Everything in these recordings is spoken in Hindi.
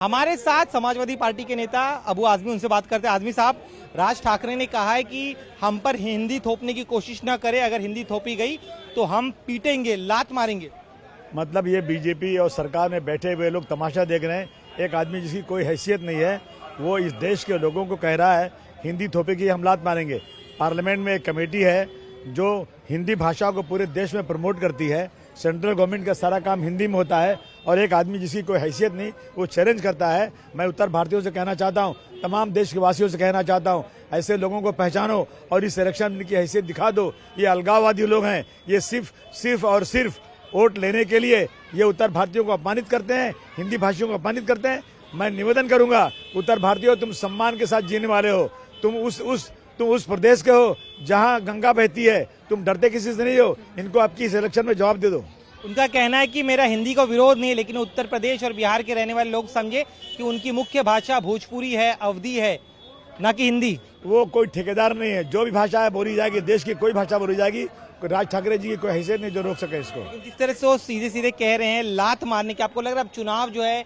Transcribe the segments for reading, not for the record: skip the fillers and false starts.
हमारे साथ समाजवादी पार्टी के नेता अबू आजमी, उनसे बात करते हैं। आजमी साहब, राज ठाकरे ने कहा है कि हम पर हिंदी थोपने की कोशिश ना करें, अगर हिंदी थोपी गई तो हम पीटेंगे, लात मारेंगे। मतलब ये बीजेपी और सरकार में बैठे हुए लोग तमाशा देख रहे हैं। एक आदमी जिसकी कोई हैसियत नहीं है वो इस देश के लोगों को कह रहा है हिंदी थोपेगी, हम लात मारेंगे। पार्लियामेंट में एक कमेटी है जो हिंदी भाषा को पूरे देश में प्रमोट करती है। सेंट्रल गवर्नमेंट का सारा काम हिंदी में होता है और एक आदमी जिसकी कोई हैसियत नहीं वो चैलेंज करता है। मैं उत्तर भारतीयों से कहना चाहता हूँ, तमाम देश के वासियों से कहना चाहता हूँ, ऐसे लोगों को पहचानो और इस इलेक्शन में इनकी हैसियत दिखा दो। ये अलगाववादी लोग हैं, ये सिर्फ और सिर्फ वोट लेने के लिए ये उत्तर भारतीयों को अपमानित करते हैं, हिंदी भाषियों को अपमानित करते हैं। मैं निवेदन करूंगा, उत्तर भारतीयों, तुम सम्मान के साथ जीने वाले हो, तुम उस प्रदेश के हो जहां गंगा बहती है, तुम डरते किसी से नहीं हो। इनको आपकी इस इलेक्शन में जवाब दे दो। उनका कहना है कि मेरा हिंदी का विरोध नहीं है, लेकिन उत्तर प्रदेश और बिहार के रहने वाले लोग समझे कि उनकी मुख्य भाषा भोजपुरी है, अवधी है, ना कि हिंदी। वो कोई ठेकेदार नहीं है, जो भी भाषा है बोली जाएगी, देश की कोई भाषा बोली जाएगी। राज ठाकरे जी की कोई हैसियत नहीं जो रोक सके इसको। जिस तरह से वो सीधे सीधे कह रहे हैं लात मारने के, आपको लग रहा है अब चुनाव जो है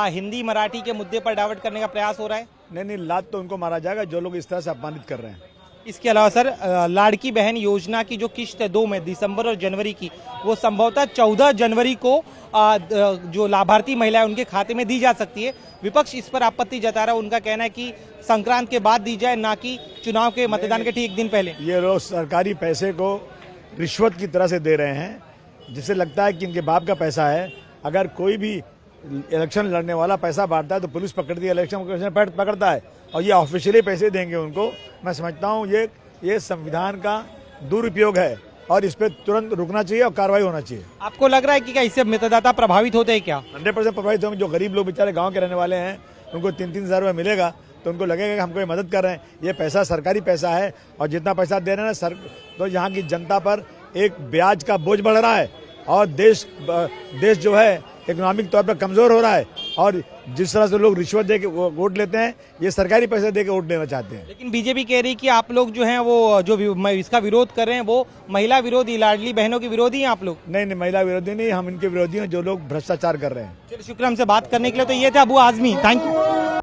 हिंदी मराठी के मुद्दे पर डाइवर्ट करने का प्रयास हो रहा है? नहीं, लात तो उनको मारा जाएगा जो लोग इस तरह से अपमानित कर रहे हैं। इसके अलावा सर, लाड़की बहन योजना की जो किश्त है 2 में, दिसंबर और जनवरी की, वो संभवतः 14 जनवरी को जो लाभार्थी महिला है उनके खाते में दी जा सकती है। विपक्ष इस पर आपत्ति जता रहा है। उनका कहना है कि संक्रांत के बाद दी जाए, ना कि चुनाव के मतदान के ठीक 1 दिन पहले। ये लोग सरकारी पैसे को रिश्वत की तरह से दे रहे हैं, जिससे लगता है कि इनके बाप का पैसा है। अगर कोई भी इलेक्शन लड़ने वाला पैसा बांटता है तो पुलिस पकड़ती है, इलेक्शन कमीशन पकड़ता है, और ये ऑफिशियली पैसे देंगे उनको। मैं समझता हूँ ये संविधान का दुरुपयोग है और इस पर तुरंत रुकना चाहिए और कार्रवाई होना चाहिए। आपको लग रहा है कि क्या इससे मतदाता प्रभावित होते हैं? क्या 100% प्रभावित होंगे। जो गरीब लोग बेचारे गाँव के रहने वाले हैं, उनको 3-3 हज़ार रुपये मिलेगा तो उनको लगेगा कि हमको ये मदद कर रहे हैं। ये पैसा सरकारी पैसा है और जितना पैसा दे रहे हैं ना तो यहाँ की जनता पर एक ब्याज का बोझ बढ़ रहा है और देश जो है इकोनॉमिक तौर पर कमजोर हो रहा है। और जिस तरह से लोग रिश्वत दे के वोट लेते हैं, ये सरकारी पैसे दे के वोट लेना चाहते हैं। लेकिन बीजेपी कह रही है कि आप लोग जो हैं वो जो इसका विरोध कर रहे हैं वो महिला विरोधी, लाडली बहनों के विरोधी हैं आप लोग। नहीं, महिला विरोधी नहीं, हम इनके विरोधी हैं जो लोग भ्रष्टाचार कर रहे हैं। चलिए, शुक्र हमसे बात करने के लिए। तो ये थे अबू आजमी, थैंक यू।